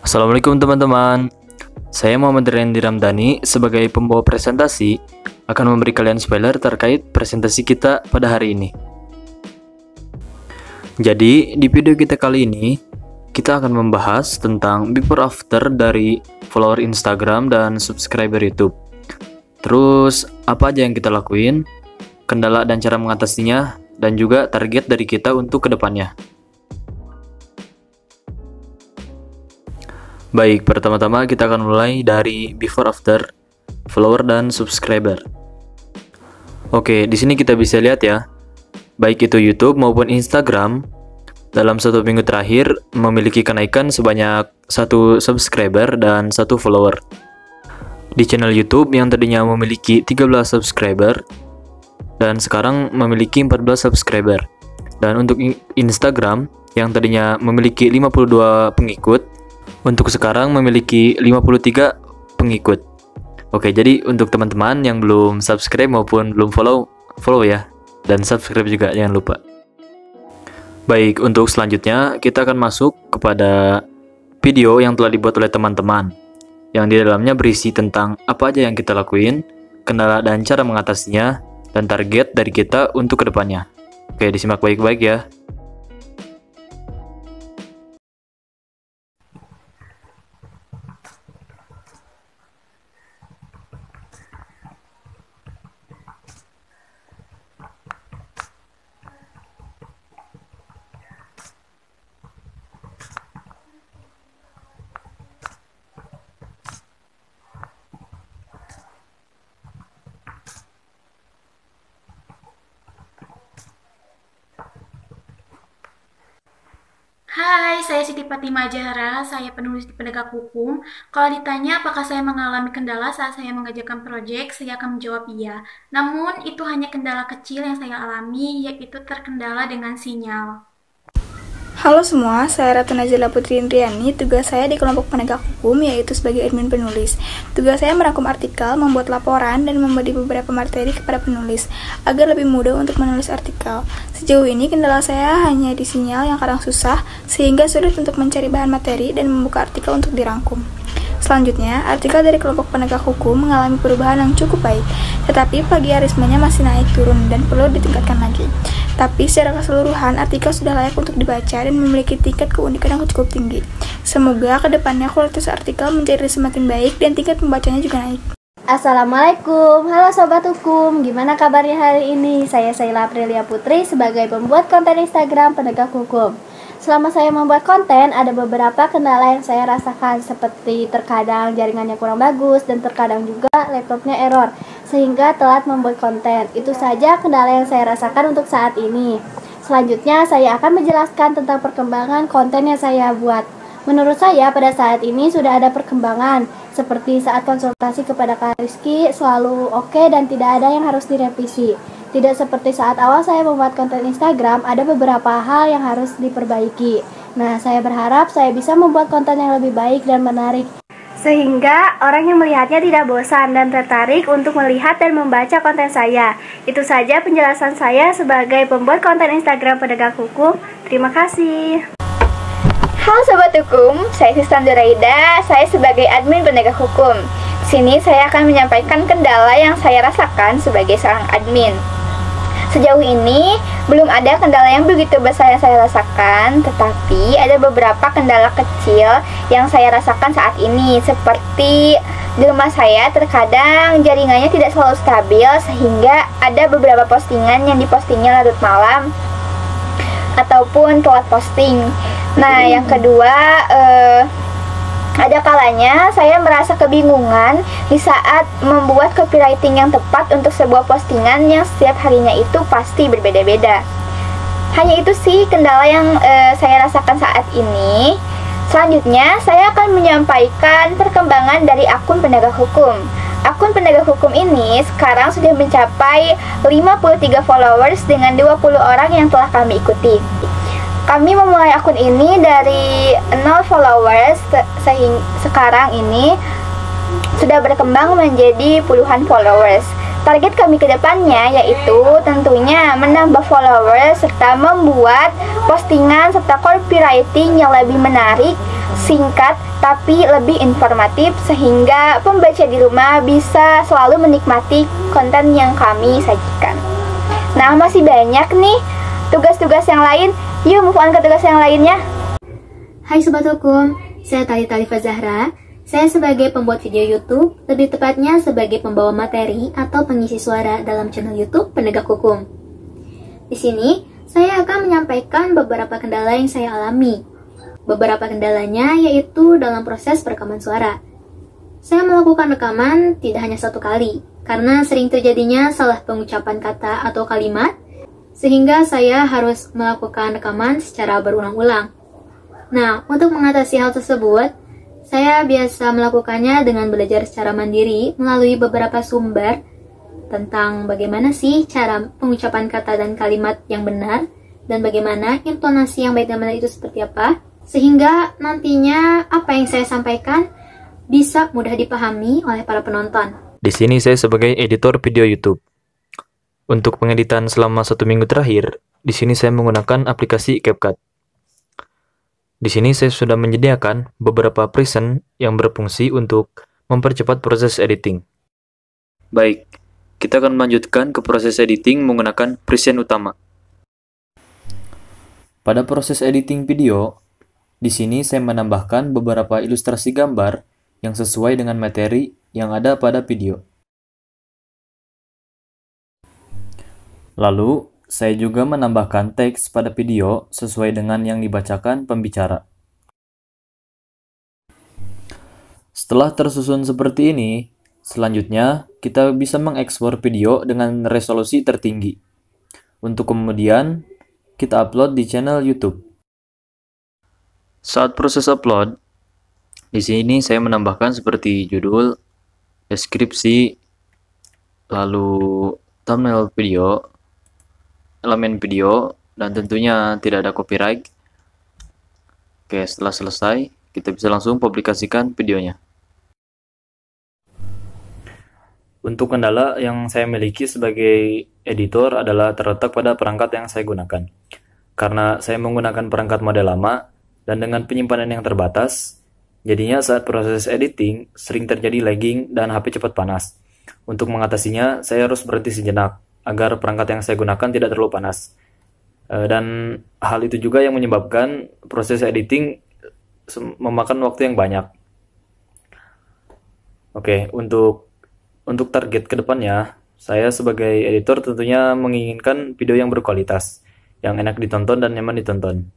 Assalamualaikum teman-teman. Saya Muhammad Rendi Ramdhani sebagai pembawa presentasi akan memberi kalian spoiler terkait presentasi kita pada hari ini. Jadi, di video kita kali ini kita akan membahas tentang before after dari follower Instagram dan subscriber YouTube. Terus, apa aja yang kita lakuin, kendala dan cara mengatasinya, dan juga target dari kita untuk kedepannya. Baik, pertama-tama kita akan mulai dari before after follower dan subscriber. Oke, di sini kita bisa lihat ya, baik itu YouTube maupun Instagram, dalam 1 minggu terakhir memiliki kenaikan sebanyak 1 subscriber dan 1 follower. Di channel YouTube yang tadinya memiliki 13 subscriber dan sekarang memiliki 14 subscriber. Dan untuk Instagram yang tadinya memiliki 52 pengikut, untuk sekarang memiliki 53 pengikut. Oke, jadi untuk teman-teman yang belum subscribe maupun belum follow ya, dan subscribe juga jangan lupa. Baik, untuk selanjutnya kita akan masuk kepada video yang telah dibuat oleh teman-teman, yang di dalamnya berisi tentang apa aja yang kita lakuin, kendala dan cara mengatasinya, dan target dari kita untuk kedepannya. Oke, disimak baik-baik ya. Hai, saya Siti Fatimah Zahra, saya penulis di Penegak Hukum. Kalau ditanya apakah saya mengalami kendala saat saya mengerjakan proyek, saya akan menjawab iya. Namun, itu hanya kendala kecil yang saya alami, yaitu terkendala dengan sinyal. Halo semua, saya Ratu Nazila Putri Indriani. Tugas saya di kelompok penegak hukum yaitu sebagai admin penulis. Tugas saya merangkum artikel, membuat laporan, dan memberi beberapa materi kepada penulis agar lebih mudah untuk menulis artikel. Sejauh ini kendala saya hanya di sinyal yang kadang susah sehingga sulit untuk mencari bahan materi dan membuka artikel untuk dirangkum. Selanjutnya, artikel dari kelompok penegak hukum mengalami perubahan yang cukup baik, tetapi plagiarismenya masih naik turun dan perlu ditingkatkan lagi. Tapi secara keseluruhan, artikel sudah layak untuk dibaca dan memiliki tingkat keunikan yang cukup tinggi. Semoga kedepannya kualitas artikel menjadi semakin baik dan tingkat pembacanya juga naik. Assalamualaikum, halo Sobat Hukum, gimana kabarnya hari ini? Saya Saila Aprilia Putri sebagai pembuat konten Instagram Penegak Hukum. Selama saya membuat konten, ada beberapa kendala yang saya rasakan, seperti terkadang jaringannya kurang bagus dan terkadang juga laptopnya error, sehingga telat membuat konten. Itu saja kendala yang saya rasakan untuk saat ini. Selanjutnya, saya akan menjelaskan tentang perkembangan konten yang saya buat. Menurut saya, pada saat ini sudah ada perkembangan, seperti saat konsultasi kepada Kak Rizky, selalu oke dan tidak ada yang harus direvisi. Tidak seperti saat awal saya membuat konten Instagram, ada beberapa hal yang harus diperbaiki. Nah, saya berharap saya bisa membuat konten yang lebih baik dan menarik, sehingga orang yang melihatnya tidak bosan dan tertarik untuk melihat dan membaca konten saya. Itu saja penjelasan saya sebagai pembuat konten Instagram Penegak Hukum. Terima kasih. Halo Sobat Hukum, saya Sistan Duraida, saya sebagai admin Penegak Hukum. Di sini saya akan menyampaikan kendala yang saya rasakan sebagai seorang admin. Sejauh ini, belum ada kendala yang begitu besar yang saya rasakan, tetapi ada beberapa kendala kecil yang saya rasakan saat ini, seperti di rumah saya terkadang jaringannya tidak selalu stabil, sehingga ada beberapa postingan yang dipostingnya larut malam ataupun telat posting. Nah, yang kedua, ada kalanya saya merasa kebingungan di saat membuat copywriting yang tepat untuk sebuah postingan yang setiap harinya itu pasti berbeda-beda. Hanya itu sih kendala yang saya rasakan saat ini. Selanjutnya, saya akan menyampaikan perkembangan dari akun Penegak Hukum. Akun Penegak Hukum ini sekarang sudah mencapai 53 followers dengan 20 orang yang telah kami ikuti. Kami memulai akun ini dari 0 followers, sehingga sekarang ini sudah berkembang menjadi puluhan followers. Target kami ke depannya yaitu tentunya menambah followers serta membuat postingan serta copywriting yang lebih menarik singkat tapi lebih informatif sehingga pembaca di rumah bisa selalu menikmati konten yang kami sajikan. Nah, masih banyak nih tugas-tugas yang lain. Yuk move on ke tugas yang lainnya. Hai Sobat Hukum, saya Talita Alifa Zahra. Saya sebagai pembuat video YouTube, lebih tepatnya sebagai pembawa materi atau pengisi suara dalam channel YouTube Penegak Hukum. Di sini, saya akan menyampaikan beberapa kendala yang saya alami. Beberapa kendalanya yaitu dalam proses perekaman suara. Saya melakukan rekaman tidak hanya satu kali, karena sering terjadinya salah pengucapan kata atau kalimat, sehingga saya harus melakukan rekaman secara berulang-ulang. Nah, untuk mengatasi hal tersebut, saya biasa melakukannya dengan belajar secara mandiri melalui beberapa sumber tentang bagaimana sih cara pengucapan kata dan kalimat yang benar, dan bagaimana intonasi yang baik dan benar itu seperti apa, sehingga nantinya apa yang saya sampaikan bisa mudah dipahami oleh para penonton. Di sini saya sebagai editor video YouTube. Untuk pengeditan selama 1 minggu terakhir, di sini saya menggunakan aplikasi CapCut. Di sini saya sudah menyediakan beberapa preset yang berfungsi untuk mempercepat proses editing. Baik, kita akan melanjutkan ke proses editing menggunakan preset utama. Pada proses editing video, di sini saya menambahkan beberapa ilustrasi gambar yang sesuai dengan materi yang ada pada video. Lalu, saya juga menambahkan teks pada video sesuai dengan yang dibacakan pembicara. Setelah tersusun seperti ini, selanjutnya kita bisa mengekspor video dengan resolusi tertinggi. Untuk kemudian kita upload di channel YouTube. Saat proses upload, di sini saya menambahkan seperti judul, deskripsi, lalu thumbnail video, elemen video, dan tentunya tidak ada copyright. Oke, setelah selesai, kita bisa langsung publikasikan videonya. Untuk kendala yang saya miliki sebagai editor adalah terletak pada perangkat yang saya gunakan. Karena saya menggunakan perangkat model lama, dan dengan penyimpanan yang terbatas, jadinya saat proses editing sering terjadi lagging dan HP cepat panas. Untuk mengatasinya, saya harus berhenti sejenak agar perangkat yang saya gunakan tidak terlalu panas. Dan hal itu juga yang menyebabkan proses editing memakan waktu yang banyak. Oke, untuk target kedepannya, saya sebagai editor tentunya menginginkan video yang berkualitas, yang enak ditonton dan nyaman ditonton.